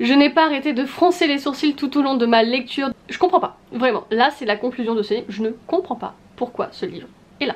Je n'ai pas arrêté de froncer les sourcils tout au long de ma lecture. Je comprends pas, vraiment. Là c'est la conclusion de ce livre. Je ne comprends pas pourquoi ce livre est là.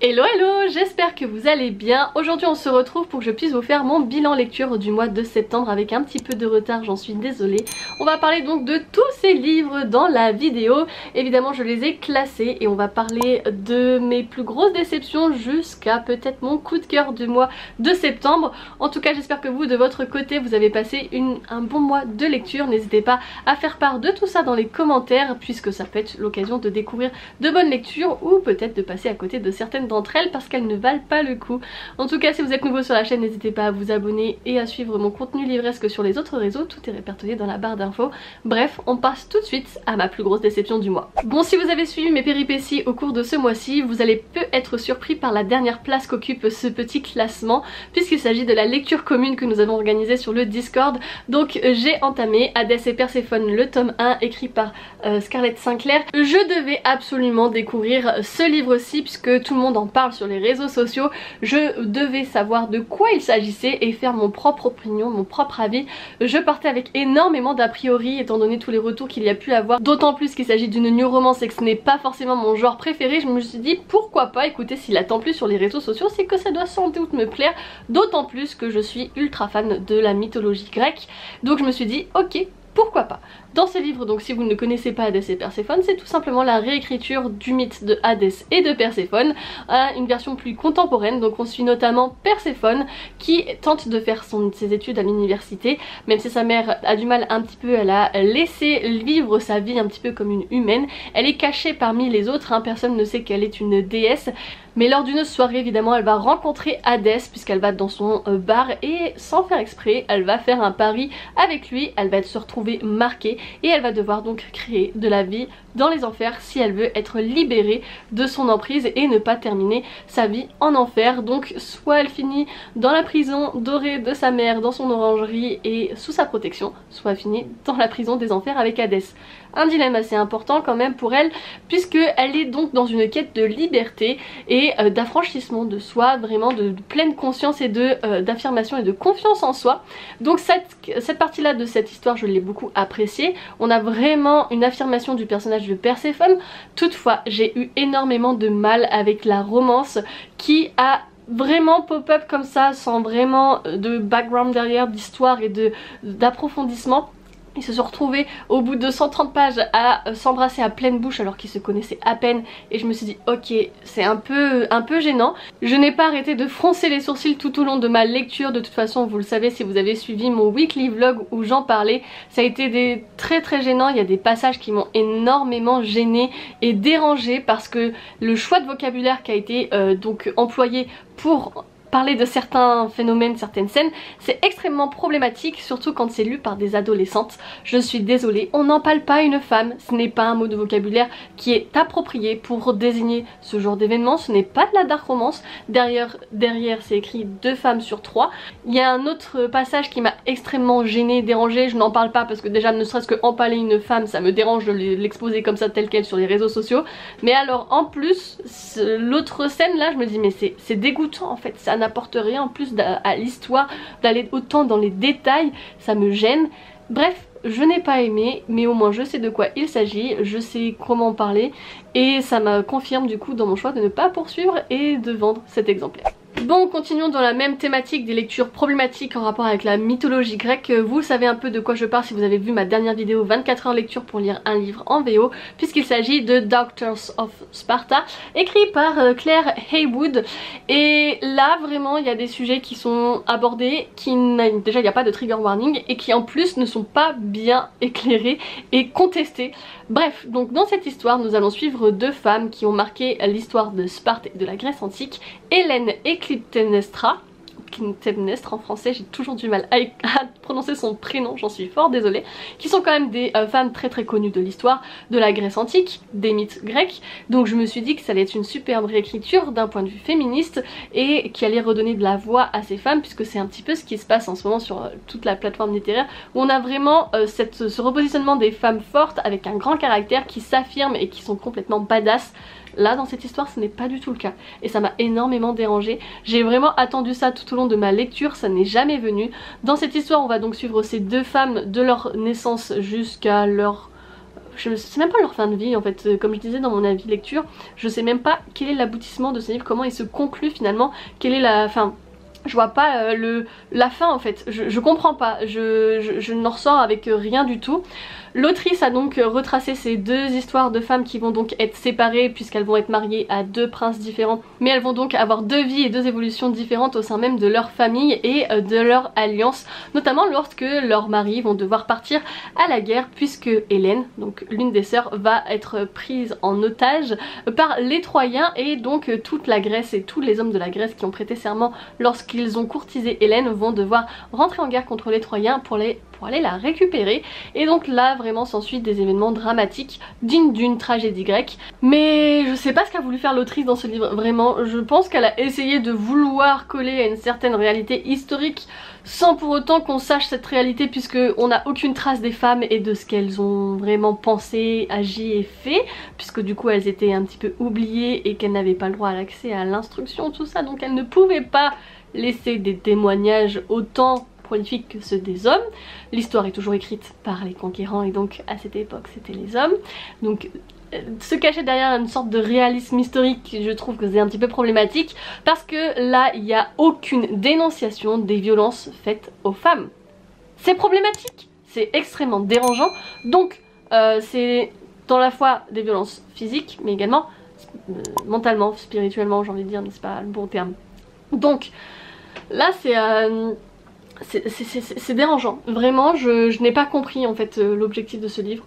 Hello hello, j'espère que vous allez bien. Aujourd'hui on se retrouve pour que je puisse vous faire mon bilan lecture du mois de septembre avec un petit peu de retard, j'en suis désolée. On va parler donc de tous ces livres dans la vidéo. Évidemment je les ai classés et on va parler de mes plus grosses déceptions jusqu'à peut-être mon coup de cœur du mois de septembre. En tout cas j'espère que vous de votre côté vous avez passé un bon mois de lecture. N'hésitez pas à faire part de tout ça dans les commentaires puisque ça peut être l'occasion de découvrir de bonnes lectures ou peut-être de passer à côté de certaines d'entre elles parce qu'elles ne valent pas le coup. En tout cas si vous êtes nouveau sur la chaîne n'hésitez pas à vous abonner et à suivre mon contenu livresque sur les autres réseaux, tout est répertorié dans la barre d'infos. Bref, on passe tout de suite à ma plus grosse déception du mois. Bon, si vous avez suivi mes péripéties au cours de ce mois-ci, vous allez peu être surpris par la dernière place qu'occupe ce petit classement puisqu'il s'agit de la lecture commune que nous avons organisée sur le Discord. Donc j'ai entamé Hadès et Perséphone le tome 1 écrit par Scarlett Sinclair. Je devais absolument découvrir ce livre-ci puisque tout le monde en parle sur les réseaux sociaux. Je devais savoir de quoi il s'agissait et faire mon propre opinion, mon propre avis. Je partais avec énormément d'a priori étant donné tous les retours qu'il y a pu avoir, d'autant plus qu'il s'agit d'une new romance et que ce n'est pas forcément mon genre préféré. Je me suis dit pourquoi pas, écoutez, s'il attend plus sur les réseaux sociaux c'est que ça doit sans doute me plaire, d'autant plus que je suis ultra fan de la mythologie grecque. Donc je me suis dit ok, pourquoi pas. Dans ce livre, donc si vous ne connaissez pas Hadès et Perséphone, c'est tout simplement la réécriture du mythe de Hadès et de Perséphone à une version plus contemporaine. Donc on suit notamment Perséphone qui tente de faire ses études à l'université, même si sa mère a du mal un petit peu, elle a laissé vivre sa vie un petit peu comme une humaine. Elle est cachée parmi les autres, hein, personne ne sait qu'elle est une déesse. Mais lors d'une soirée évidemment elle va rencontrer Hadès puisqu'elle va dans son bar et sans faire exprès elle va faire un pari avec lui, elle va se retrouver marquée et elle va devoir donc créer de la vie dans les enfers si elle veut être libérée de son emprise et ne pas terminer sa vie en enfer. Donc soit elle finit dans la prison dorée de sa mère dans son orangerie et sous sa protection, soit elle finit dans la prison des enfers avec Hadès. Un dilemme assez important quand même pour elle puisque elle est donc dans une quête de liberté et d'affranchissement de soi, vraiment de pleine conscience et d'affirmation et de confiance en soi. Donc cette partie là de cette histoire je l'ai beaucoup appréciée. On a vraiment une affirmation du personnage de Perséphone. Toutefois j'ai eu énormément de mal avec la romance qui a vraiment pop-up comme ça sans vraiment de background derrière, d'histoire et d'approfondissement. Ils se sont retrouvés au bout de 130 pages à s'embrasser à pleine bouche alors qu'ils se connaissaient à peine et je me suis dit ok, c'est un peu gênant. Je n'ai pas arrêté de froncer les sourcils tout au long de ma lecture, de toute façon vous le savez si vous avez suivi mon weekly vlog où j'en parlais, ça a été très gênant. Il y a des passages qui m'ont énormément gênée et dérangée parce que le choix de vocabulaire qui a été donc employé pour parler de certains phénomènes, certaines scènes, c'est extrêmement problématique, surtout quand c'est lu par des adolescentes. Je suis désolée, on n'empale pas une femme, ce n'est pas un mot de vocabulaire qui est approprié pour désigner ce genre d'événement, ce n'est pas de la dark romance. Derrière c'est écrit 2 femmes sur 3. Il y a un autre passage qui m'a extrêmement gênée, dérangée, je n'en parle pas parce que déjà ne serait-ce que empaler une femme ça me dérange de l'exposer comme ça telle quelle sur les réseaux sociaux, mais alors en plus l'autre scène là je me dis mais c'est dégoûtant en fait, ça n'apporte rien en plus à l'histoire, d'aller autant dans les détails, ça me gêne. Bref, je n'ai pas aimé, mais au moins je sais de quoi il s'agit, je sais comment en parler et ça me confirme du coup dans mon choix de ne pas poursuivre et de vendre cet exemplaire. Bon, continuons dans la même thématique des lectures problématiques en rapport avec la mythologie grecque. Vous savez un peu de quoi je parle si vous avez vu ma dernière vidéo 24 heures lecture pour lire un livre en VO, puisqu'il s'agit de Doctors of Sparta, écrit par Claire Heywood. Et là vraiment il y a des sujets qui sont abordés, déjà il n'y a pas de trigger warning et qui en plus ne sont pas bien éclairés et contestés. Bref, donc dans cette histoire nous allons suivre 2 femmes qui ont marqué l'histoire de Sparte et de la Grèce antique, Hélène et Clytemnestra, Clytemnestre en français, j'ai toujours du mal à prononcer son prénom, j'en suis fort désolée, qui sont quand même des femmes très connues de l'histoire de la Grèce antique, des mythes grecs. Donc je me suis dit que ça allait être une superbe réécriture d'un point de vue féministe et qui allait redonner de la voix à ces femmes, puisque c'est un petit peu ce qui se passe en ce moment sur toute la plateforme littéraire, où on a vraiment ce repositionnement des femmes fortes avec un grand caractère qui s'affirment et qui sont complètement badass. Là dans cette histoire ce n'est pas du tout le cas et ça m'a énormément dérangée. J'ai vraiment attendu ça tout au long de ma lecture, ça n'est jamais venu. Dans cette histoire on va donc suivre ces deux femmes de leur naissance jusqu'à leur... je sais même pas leur fin de vie en fait, comme je disais dans mon avis lecture, je sais même pas quel est l'aboutissement de ce livre, comment il se conclut finalement, quelle est la fin. Je vois pas la fin en fait, je comprends pas, je n'en ressors avec rien du tout. L'autrice a donc retracé ces deux histoires de femmes qui vont donc être séparées puisqu'elles vont être mariées à deux princes différents, mais elles vont donc avoir deux vies et deux évolutions différentes au sein même de leur famille et de leur alliance, notamment lorsque leurs maris vont devoir partir à la guerre, puisque Hélène, donc l'une des sœurs, va être prise en otage par les Troyens, et donc toute la Grèce et tous les hommes de la Grèce qui ont prêté serment lorsqu'ils ont courtisé Hélène vont devoir rentrer en guerre contre les Troyens pour aller la récupérer. Et donc là vraiment s'ensuit des événements dramatiques dignes d'une tragédie grecque. Mais je sais pas ce qu'a voulu faire l'autrice dans ce livre, vraiment. Je pense qu'elle a essayé de vouloir coller à une certaine réalité historique sans pour autant qu'on sache cette réalité, puisque on n'a aucune trace des femmes et de ce qu'elles ont vraiment pensé, agi et fait, puisque du coup elles étaient un petit peu oubliées et qu'elles n'avaient pas le droit à l'accès à l'instruction, tout ça, donc elles ne pouvaient pas laisser des témoignages autant prolifiques que ceux des hommes. L'histoire est toujours écrite par les conquérants et donc à cette époque c'était les hommes. Donc se cacher derrière une sorte de réalisme historique, je trouve que c'est un petit peu problématique, parce que là il n'y a aucune dénonciation des violences faites aux femmes. C'est problématique, c'est extrêmement dérangeant, donc c'est dans la fois des violences physiques mais également mentalement, spirituellement, j'ai envie de dire, n'est-ce pas le bon terme. Donc là c'est dérangeant, vraiment je n'ai pas compris en fait l'objectif de ce livre.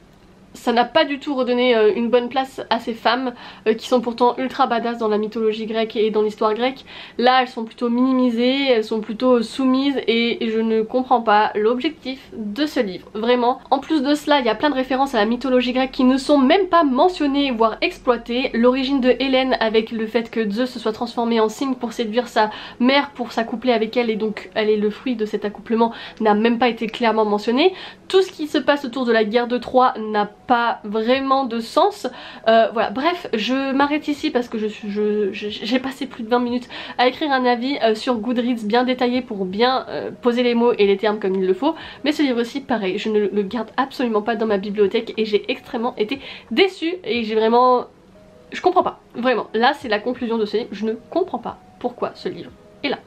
Ça n'a pas du tout redonné une bonne place à ces femmes qui sont pourtant ultra badass dans la mythologie grecque et dans l'histoire grecque. Là elles sont plutôt minimisées, elles sont plutôt soumises et je ne comprends pas l'objectif de ce livre, vraiment. En plus de cela il y a plein de références à la mythologie grecque qui ne sont même pas mentionnées voire exploitées. L'origine de Hélène avec le fait que Zeus se soit transformé en cygne pour séduire sa mère pour s'accoupler avec elle et donc elle est le fruit de cet accouplement n'a même pas été clairement mentionné. Tout ce qui se passe autour de la guerre de Troie n'a pas vraiment de sens. Voilà, bref, je m'arrête ici parce que j'ai passé plus de 20 minutes à écrire un avis sur Goodreads bien détaillé pour bien poser les mots et les termes comme il le faut. Mais ce livre aussi, pareil, je ne le garde absolument pas dans ma bibliothèque et j'ai extrêmement été déçue et j'ai vraiment... Je comprends pas, vraiment. Là, c'est la conclusion de ce livre, je ne comprends pas pourquoi ce livre est là.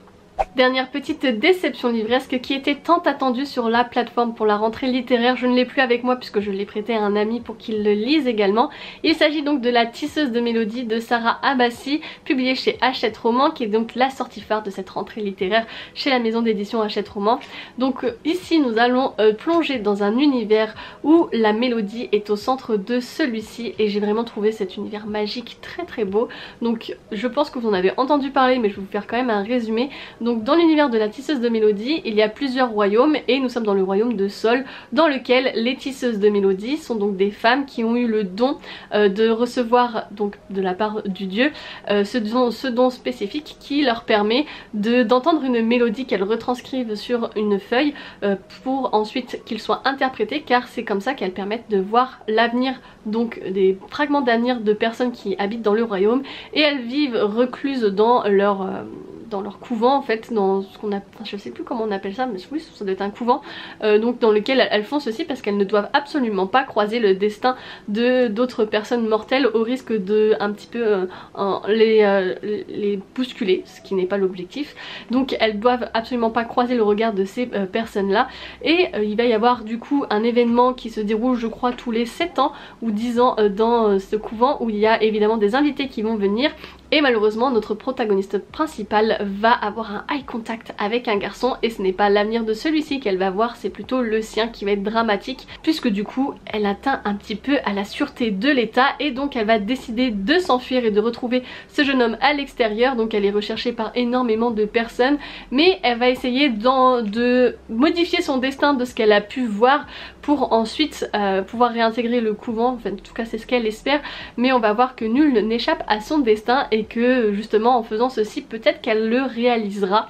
Dernière petite déception livresque qui était tant attendue sur la plateforme pour la rentrée littéraire. Je ne l'ai plus avec moi puisque je l'ai prêté à un ami pour qu'il le lise également. Il s'agit donc de La Tisseuse de Mélodie de Sarah Abbasi, publiée chez Hachette Roman, qui est donc la sortie phare de cette rentrée littéraire chez la maison d'édition Hachette Roman. Donc ici nous allons plonger dans un univers où la mélodie est au centre de celui-ci et j'ai vraiment trouvé cet univers magique très beau. Donc je pense que vous en avez entendu parler mais je vais vous faire quand même un résumé. Donc dans l'univers de la tisseuse de mélodie, il y a plusieurs royaumes et nous sommes dans le royaume de Sol, dans lequel les tisseuses de mélodie sont donc des femmes qui ont eu le don de recevoir donc de la part du dieu ce don spécifique qui leur permet d'entendre une mélodie qu'elles retranscrivent sur une feuille pour ensuite qu'ils soient interprétés, car c'est comme ça qu'elles permettent de voir l'avenir, donc des fragments d'avenir de personnes qui habitent dans le royaume, et elles vivent recluses dans leur couvent en fait, dans ce qu'on a, enfin, je sais plus comment on appelle ça, mais oui ça doit être un couvent, donc dans lequel elles font ceci parce qu'elles ne doivent absolument pas croiser le destin de d'autres personnes mortelles au risque de un petit peu les bousculer, ce qui n'est pas l'objectif. Donc elles doivent absolument pas croiser le regard de ces personnes là, et il va y avoir du coup un événement qui se déroule je crois tous les 7 ans ou 10 ans dans ce couvent, où il y a évidemment des invités qui vont venir et malheureusement notre protagoniste principale va avoir un eye contact avec un garçon et ce n'est pas l'avenir de celui-ci qu'elle va voir, c'est plutôt le sien qui va être dramatique puisque du coup elle atteint un petit peu à la sûreté de l'État et donc elle va décider de s'enfuir et de retrouver ce jeune homme à l'extérieur. Donc elle est recherchée par énormément de personnes mais elle va essayer de modifier son destin de ce qu'elle a pu voir pour ensuite pouvoir réintégrer le couvent, enfin en tout cas c'est ce qu'elle espère, mais on va voir que nul n'échappe à son destin et que justement en faisant ceci peut-être qu'elle le réalisera.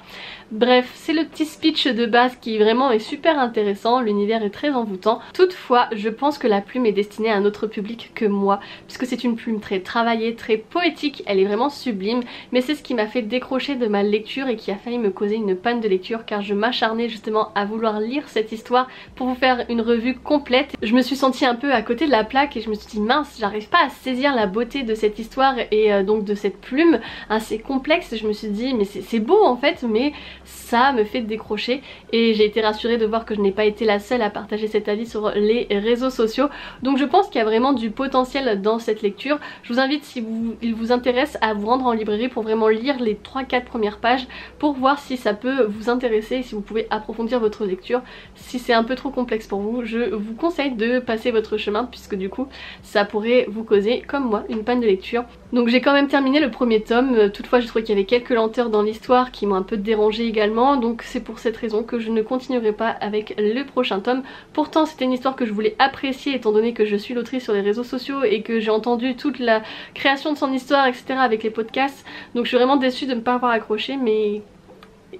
Bref, c'est le petit speech de base qui vraiment est super intéressant, l'univers est très envoûtant. Toutefois, je pense que la plume est destinée à un autre public que moi, puisque c'est une plume très travaillée, très poétique, elle est vraiment sublime, mais c'est ce qui m'a fait décrocher de ma lecture et qui a failli me causer une panne de lecture car je m'acharnais justement à vouloir lire cette histoire pour vous faire une revue complète. Je me suis sentie un peu à côté de la plaque et je me suis dit mince, j'arrive pas à saisir la beauté de cette histoire et donc de cette plume assez complexe. Je me suis dit mais c'est beau en fait, mais ça me fait décrocher et j'ai été rassurée de voir que je n'ai pas été la seule à partager cet avis sur les réseaux sociaux. Donc je pense qu'il y a vraiment du potentiel dans cette lecture. Je vous invite, si il vous intéresse, à vous rendre en librairie pour vraiment lire les 3-4 premières pages pour voir si ça peut vous intéresser et si vous pouvez approfondir votre lecture. Si c'est un peu trop complexe pour vous, je vous conseille de passer votre chemin puisque du coup ça pourrait vous causer, comme moi, une panne de lecture. Donc j'ai quand même terminé le premier tome, toutefois j'ai trouvé qu'il y avait quelques lenteurs dans l'histoire qui m'ont un peu dérangée également, donc c'est pour cette raison que je ne continuerai pas avec le prochain tome. Pourtant c'était une histoire que je voulais apprécier étant donné que je suis l'autrice sur les réseaux sociaux et que j'ai entendu toute la création de son histoire etc avec les podcasts, donc je suis vraiment déçue de ne pas avoir accroché, mais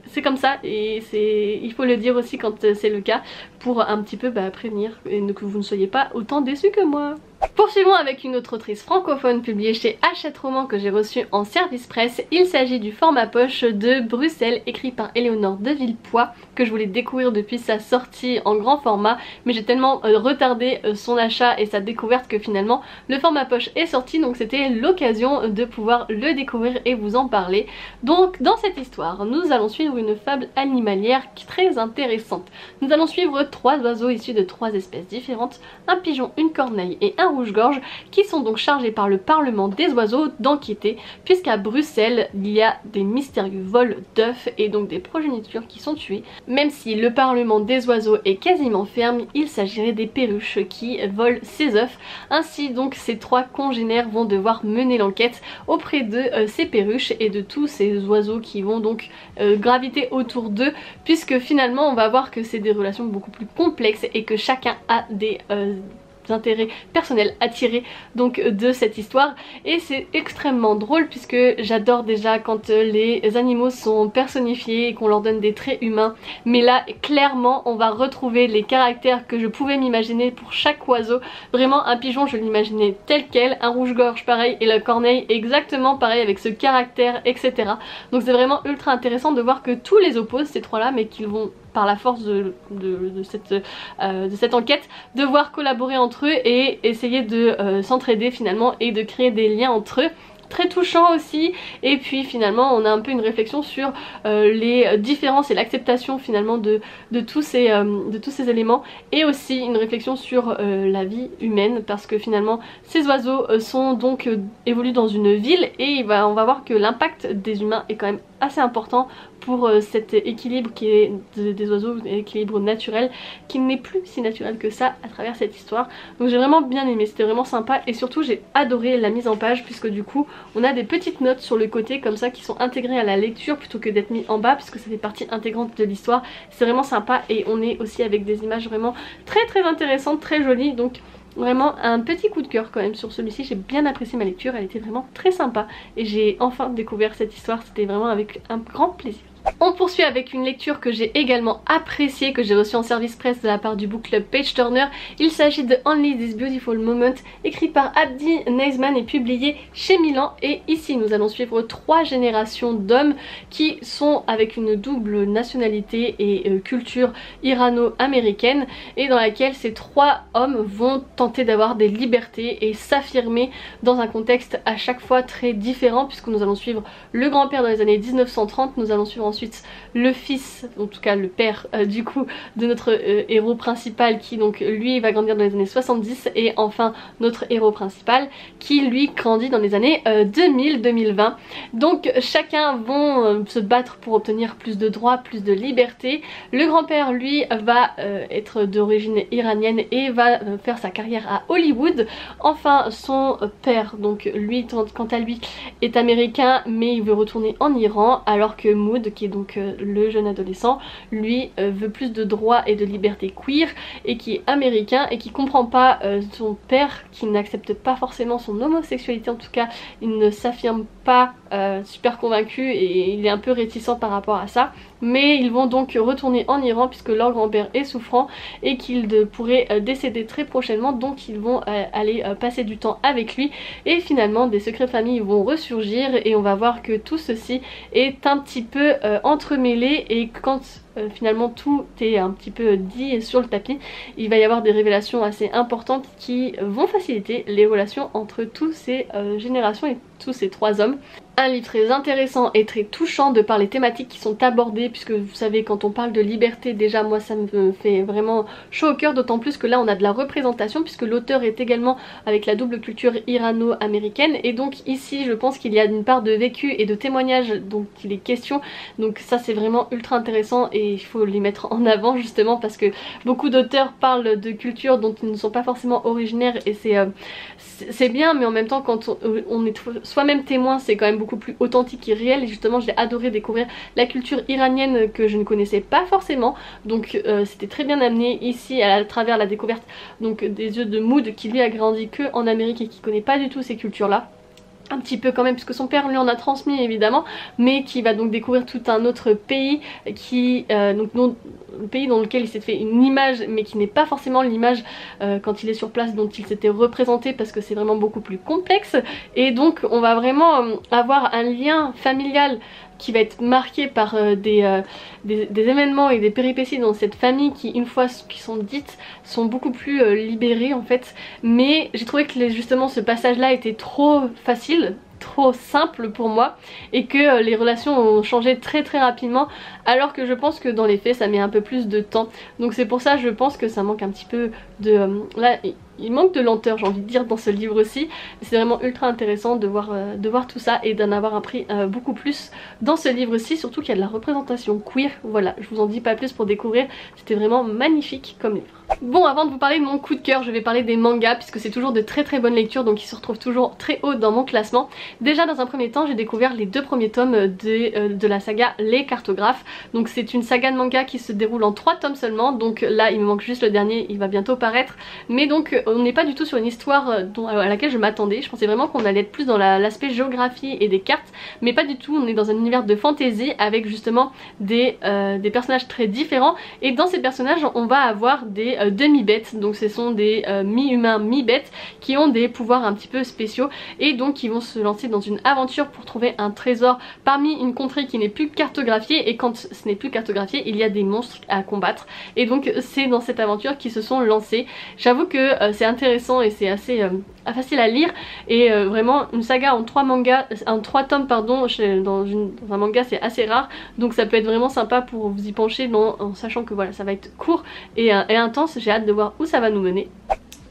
c'est comme ça et il faut le dire aussi quand c'est le cas pour un petit peu prévenir et que vous ne soyez pas autant déçus que moi. Poursuivons avec une autre autrice francophone publiée chez Hachette Roman que j'ai reçue en service presse. Il s'agit du format poche de Bruxelles écrit par Éléonore de Villepoix que je voulais découvrir depuis sa sortie en grand format, mais j'ai tellement retardé son achat et sa découverte que finalement le format poche est sorti, donc c'était l'occasion de pouvoir le découvrir et vous en parler. Donc dans cette histoire nous allons suivre une fable animalière très intéressante. Nous allons suivre 3 oiseaux issus de 3 espèces différentes, un pigeon, une corneille et un rouge-gorge, qui sont donc chargés par le Parlement des oiseaux d'enquêter, puisqu'à Bruxelles il y a des mystérieux vols d'œufs et donc des progénitures qui sont tuées. Même si le Parlement des oiseaux est quasiment ferme, il s'agirait des perruches qui volent ces œufs. Ainsi donc ces 3 congénères vont devoir mener l'enquête auprès de ces perruches et de tous ces oiseaux qui vont donc graviter autour d'eux, puisque finalement on va voir que c'est des relations beaucoup plus complexes et que chacun a des intérêts personnels à tirer donc de cette histoire, et c'est extrêmement drôle puisque j'adore déjà quand les animaux sont personnifiés et qu'on leur donne des traits humains, mais là clairement on va retrouver les caractères que je pouvais m'imaginer pour chaque oiseau. Vraiment un pigeon je l'imaginais tel quel, un rouge-gorge pareil et la corneille exactement pareil avec ce caractère etc. Donc c'est vraiment ultra intéressant de voir que tous les opposent ces 3 là mais qu'ils vont par la force de cette enquête devoir collaborer entre eux et essayer de s'entraider finalement et de créer des liens entre eux. Très touchant aussi, et puis finalement on a un peu une réflexion sur les différences et l'acceptation finalement de tous ces éléments, et aussi une réflexion sur la vie humaine, parce que finalement ces oiseaux sont donc évoluent dans une ville et on va voir que l'impact des humains est quand même assez important pour cet équilibre qui est des oiseaux, équilibre naturel qui n'est plus si naturel que ça à travers cette histoire. Donc j'ai vraiment bien aimé, c'était vraiment sympa, et surtout j'ai adoré la mise en page puisque du coup on a des petites notes sur le côté comme ça qui sont intégrées à la lecture plutôt que d'être mis en bas, puisque ça fait partie intégrante de l'histoire. C'est vraiment sympa et on est aussi avec des images vraiment très intéressantes, très jolies, donc vraiment un petit coup de cœur quand même sur celui-ci. J'ai bien apprécié ma lecture, elle était vraiment très sympa et j'ai enfin découvert cette histoire, c'était vraiment avec un grand plaisir. On poursuit avec une lecture que j'ai également appréciée, que j'ai reçue en service presse de la part du book club Page Turner. Il s'agit de Only This Beautiful Moment, écrit par Abdi Neizman et publié chez Milan. Et ici nous allons suivre 3 générations d'hommes qui sont avec une double nationalité et culture irano-américaine, et dans laquelle ces 3 hommes vont tenter d'avoir des libertés et s'affirmer dans un contexte à chaque fois très différent, puisque nous allons suivre le grand-père dans les années 1930, nous allons suivre ensuite le fils, en tout cas le père du coup de notre héros principal qui donc lui va grandir dans les années 70 et enfin notre héros principal qui lui grandit dans les années 2000-2020. Donc chacun vont se battre pour obtenir plus de droits, plus de liberté. Le grand-père lui va être d'origine iranienne et va faire sa carrière à Hollywood. Enfin son père donc lui quant à lui est américain mais il veut retourner en Iran, alors que Mood qui est donc le jeune adolescent lui veut plus de droits et de liberté queer et qui est américain et qui comprend pas son père, qui n'accepte pas forcément son homosexualité, en tout cas il ne s'affirme pas super convaincu et il est un peu réticent par rapport à ça. Mais ils vont donc retourner en Iran puisque leur grand-père est souffrant et qu'il pourrait décéder très prochainement, donc ils vont aller passer du temps avec lui et finalement des secrets de famille vont ressurgir et on va voir que tout ceci est un petit peu entremêlé et quand finalement tout est un petit peu dit sur le tapis, il va y avoir des révélations assez importantes qui vont faciliter les relations entre toutes ces générations et tous ces trois hommes. Un livre très intéressant et très touchant de par les thématiques qui sont abordées, puisque vous savez quand on parle de liberté, déjà moi ça me fait vraiment chaud au cœur, d'autant plus que là on a de la représentation puisque l'auteur est également avec la double culture irano-américaine et donc ici je pense qu'il y a une part de vécu et de témoignage dont il est question, donc ça c'est vraiment ultra intéressant et il faut les mettre en avant justement parce que beaucoup d'auteurs parlent de cultures dont ils ne sont pas forcément originaires et c'est bien, mais en même temps quand on est soi-même témoin c'est quand même beaucoup plus authentique et réel et justement j'ai adoré découvrir la culture iranienne que je ne connaissais pas forcément, donc c'était très bien amené ici à travers la découverte donc des yeux de Mood qui lui a grandi que en Amérique et qui connaît pas du tout ces cultures là. Un petit peu quand même puisque son père lui en a transmis évidemment, mais qui va donc découvrir tout un autre pays qui le pays dans lequel il s'est fait une image mais qui n'est pas forcément l'image quand il est sur place dont il s'était représenté, parce que c'est vraiment beaucoup plus complexe et donc on va vraiment avoir un lien familial qui va être marqué par des événements et des péripéties dans cette famille qui, une fois qui sont dites, sont beaucoup plus libérées en fait. Mais j'ai trouvé que justement ce passage là était trop facile, trop simple pour moi et que les relations ont changé très rapidement, alors que je pense que dans les faits ça met un peu plus de temps. Donc c'est pour ça je pense que ça manque un petit peu de... là il manque de lenteur j'ai envie de dire dans ce livre aussi. C'est vraiment ultra intéressant de voir tout ça et d'en avoir appris beaucoup plus dans ce livre aussi, surtout qu'il y a de la représentation queer. Voilà, je vous en dis pas plus pour découvrir, c'était vraiment magnifique comme livre. Bon, avant de vous parler de mon coup de cœur, je vais parler des mangas puisque c'est toujours de très bonnes lectures, donc ils se retrouvent toujours très haut dans mon classement. Déjà dans un premier temps j'ai découvert les 2 premiers tomes de la saga Les Cartographes. Donc c'est une saga de manga qui se déroule en 3 tomes seulement, donc là il me manque juste le dernier, il va bientôt paraître. Mais donc on n'est pas du tout sur une histoire à laquelle je m'attendais. Je pensais vraiment qu'on allait être plus dans l'aspect géographie et des cartes, mais pas du tout. On est dans un univers de fantasy avec justement des personnages très différents, et dans ces personnages on va avoir des demi-bêtes, donc ce sont des mi-humains, mi-bêtes qui ont des pouvoirs un petit peu spéciaux et donc qui vont se lancer dans une aventure pour trouver un trésor parmi une contrée qui n'est plus cartographiée, et quand ce n'est plus cartographié il y a des monstres à combattre, et donc c'est dans cette aventure qu'ils se sont lancés. J'avoue que c'est intéressant et c'est assez facile à lire, et vraiment une saga en 3 tomes pardon, dans un manga c'est assez rare, donc ça peut être vraiment sympa pour vous y pencher en sachant que voilà ça va être court et intense. J'ai hâte de voir où ça va nous mener.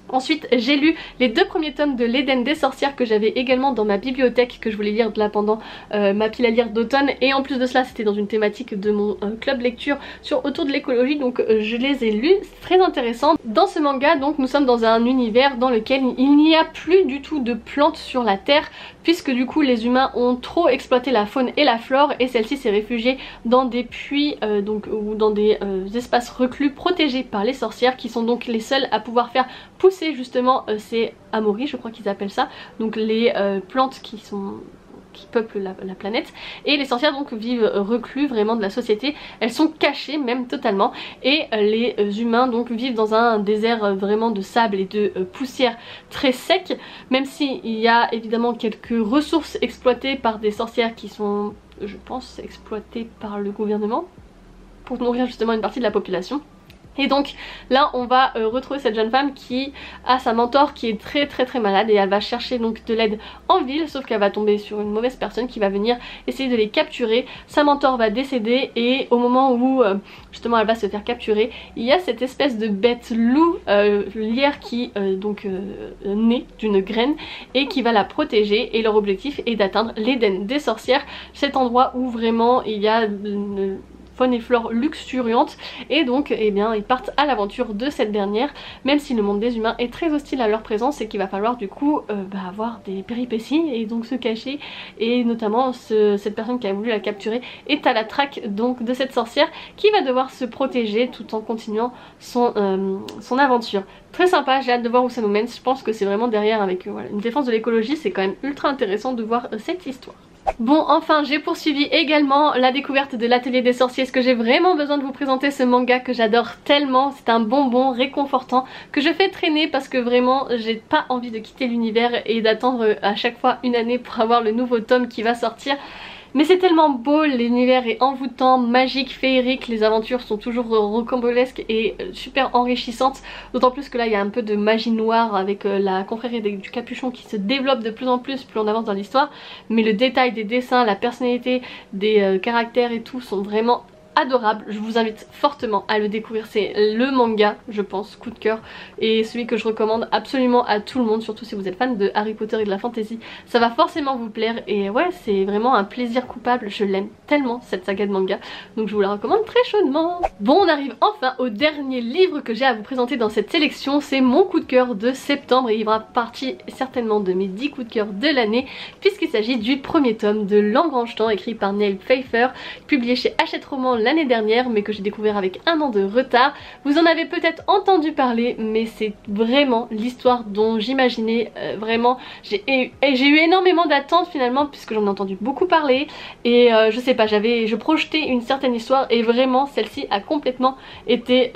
Ensuite j'ai lu les 2 premiers tomes de l'Éden des sorcières que j'avais également dans ma bibliothèque, que je voulais lire là pendant ma pile à lire d'automne, et en plus de cela c'était dans une thématique de mon club lecture autour de l'écologie, donc je les ai lus, c'est très intéressant. Dans ce manga donc nous sommes dans un univers dans lequel il n'y a plus du tout de plantes sur la terre, puisque du coup les humains ont trop exploité la faune et la flore, et celle-ci s'est réfugiée dans des puits ou dans des espaces reclus protégés par les sorcières, qui sont donc les seules à pouvoir faire pousser justement ces amoris, je crois qu'ils appellent ça, donc les plantes qui peuplent la planète. Et les sorcières donc vivent reclus vraiment de la société, elles sont cachées même totalement, et les humains donc vivent dans un désert vraiment de sable et de poussière très sec, même s'il y a évidemment quelques ressources exploitées par des sorcières qui sont, je pense, exploitées par le gouvernement pour nourrir justement une partie de la population. Et donc là on va retrouver cette jeune femme qui a sa mentor qui est très malade et elle va chercher donc de l'aide en ville, sauf qu'elle va tomber sur une mauvaise personne qui va venir essayer de les capturer. Sa mentor va décéder et au moment où justement elle va se faire capturer, il y a cette espèce de bête loup lierre qui naît d'une graine et qui va la protéger, et leur objectif est d'atteindre l'Éden des sorcières, cet endroit où vraiment il y a une faune et flore luxuriante, et donc eh bien ils partent à l'aventure de cette dernière, même si le monde des humains est très hostile à leur présence et qu'il va falloir du coup avoir des péripéties et donc se cacher, et notamment cette personne qui a voulu la capturer est à la traque donc de cette sorcière qui va devoir se protéger tout en continuant son aventure. Très sympa, j'ai hâte de voir où ça nous mène. Je pense que c'est vraiment derrière avec voilà, une défense de l'écologie, c'est quand même ultra intéressant de voir cette histoire. Bon, enfin j'ai poursuivi également la découverte de l'Atelier des Sorciers, parce que j'ai vraiment besoin de vous présenter ce manga que j'adore tellement. C'est un bonbon réconfortant que je fais traîner parce que vraiment j'ai pas envie de quitter l'univers et d'attendre à chaque fois une année pour avoir le nouveau tome qui va sortir. Mais c'est tellement beau, l'univers est envoûtant, magique, féerique, les aventures sont toujours rocambolesques et super enrichissantes. D'autant plus que là il y a un peu de magie noire avec la confrérie du capuchon qui se développe de plus en plus on avance dans l'histoire. Mais le détail des dessins, la personnalité des caractères et tout sont vraiment adorable. Je vous invite fortement à le découvrir, c'est le manga je pense coup de cœur et celui que je recommande absolument à tout le monde, surtout si vous êtes fan de Harry Potter et de la fantasy, ça va forcément vous plaire. Et ouais, c'est vraiment un plaisir coupable, je l'aime tellement cette saga de manga, donc je vous la recommande très chaudement. Bon, on arrive enfin au dernier livre que j'ai à vous présenter dans cette sélection, c'est mon coup de cœur de septembre et il fera partie certainement de mes 10 coups de cœur de l'année, puisqu'il s'agit du premier tome de L'Engrange-Temps écrit par Neil Pfeiffer, publié chez Hachette Roman l'année dernière mais que j'ai découvert avec un an de retard. Vous en avez peut-être entendu parler, mais c'est vraiment l'histoire dont j'imaginais vraiment. J'ai eu énormément d'attentes finalement puisque j'en ai entendu beaucoup parler et je sais pas, je projetais une certaine histoire et vraiment celle-ci a complètement été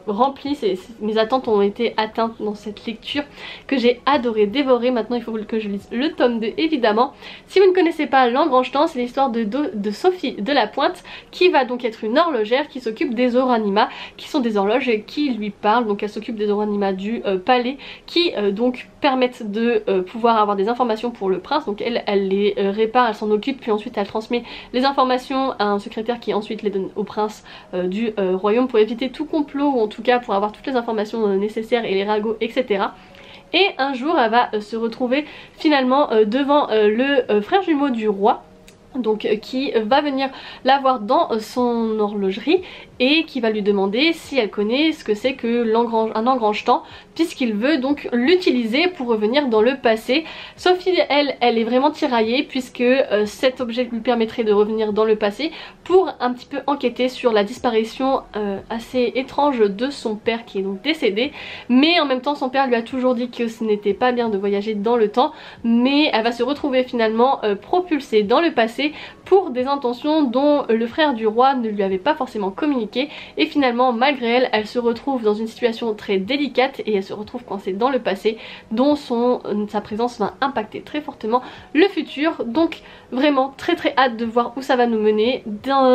remplie. Mes attentes ont été atteintes dans cette lecture que j'ai adoré dévorer. Maintenant il faut que je lise le tome 2 évidemment. Si vous ne connaissez pas L'Engrange-Temps, c'est l'histoire de Sophie de la Pointe qui va donc être une horlogère qui s'occupe des Oranima, qui sont des horloges qui lui parlent. Donc elle s'occupe des Oranima du palais qui donc permettent de pouvoir avoir des informations pour le prince. Donc elle les répare, elle s'en occupe, puis ensuite elle transmet les informations à un secrétaire qui ensuite les donne au prince du royaume pour éviter tout complot, ou en tout cas pour avoir toutes les informations nécessaires et les ragots, etc. Et un jour elle va se retrouver finalement devant le frère jumeau du roi, donc qui va venir la voir dans son horlogerie et qui va lui demander si elle connaît ce que c'est que un engrange-temps, puisqu'il veut donc l'utiliser pour revenir dans le passé. Sophie elle est vraiment tiraillée puisque cet objet lui permettrait de revenir dans le passé pour un petit peu enquêter sur la disparition assez étrange de son père qui est donc décédé, mais en même temps son père lui a toujours dit que ce n'était pas bien de voyager dans le temps, mais elle va se retrouver finalement propulsée dans le passé pour des intentions dont le frère du roi ne lui avait pas forcément communiqué, et finalement malgré elle, elle se retrouve dans une situation très délicate et elle se retrouve coincée dans le passé dont sa présence va impacter très fortement le futur. Donc vraiment très hâte de voir où ça va nous mener.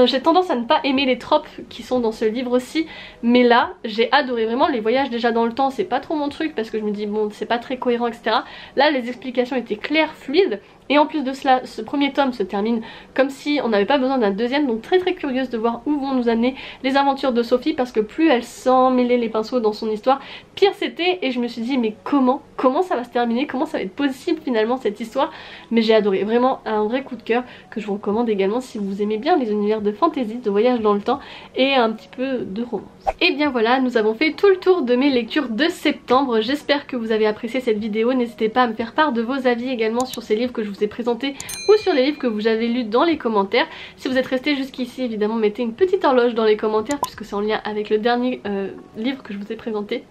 J'ai tendance à ne pas aimer les tropes qui sont dans ce livre aussi, mais là j'ai adoré. Vraiment les voyages déjà dans le temps c'est pas trop mon truc parce que je me dis bon c'est pas très cohérent, etc. Là les explications étaient claires, fluides. Et en plus de cela, ce premier tome se termine comme si on n'avait pas besoin d'un deuxième, donc très curieuse de voir où vont nous amener les aventures de Sophie, parce que plus elle sent mêler les pinceaux dans son histoire, pire c'était. Et je me suis dit mais comment ça va se terminer, comment ça va être possible finalement cette histoire. Mais j'ai adoré, vraiment un vrai coup de cœur que je vous recommande également si vous aimez bien les univers de fantasy, de voyage dans le temps et un petit peu de romance. Et bien voilà, nous avons fait tout le tour de mes lectures de septembre. J'espère que vous avez apprécié cette vidéo, n'hésitez pas à me faire part de vos avis également sur ces livres que je vous ai présentés ou sur les livres que vous avez lus dans les commentaires. Si vous êtes resté jusqu'ici, évidemment mettez une petite horloge dans les commentaires puisque c'est en lien avec le dernier livre que je vous ai présenté.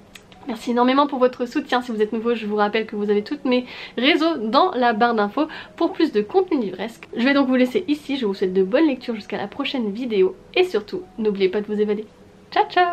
Merci énormément pour votre soutien. Si vous êtes nouveau, je vous rappelle que vous avez tous mes réseaux dans la barre d'infos pour plus de contenu livresque. Je vais donc vous laisser ici, je vous souhaite de bonnes lectures jusqu'à la prochaine vidéo et surtout n'oubliez pas de vous évader. Ciao ciao.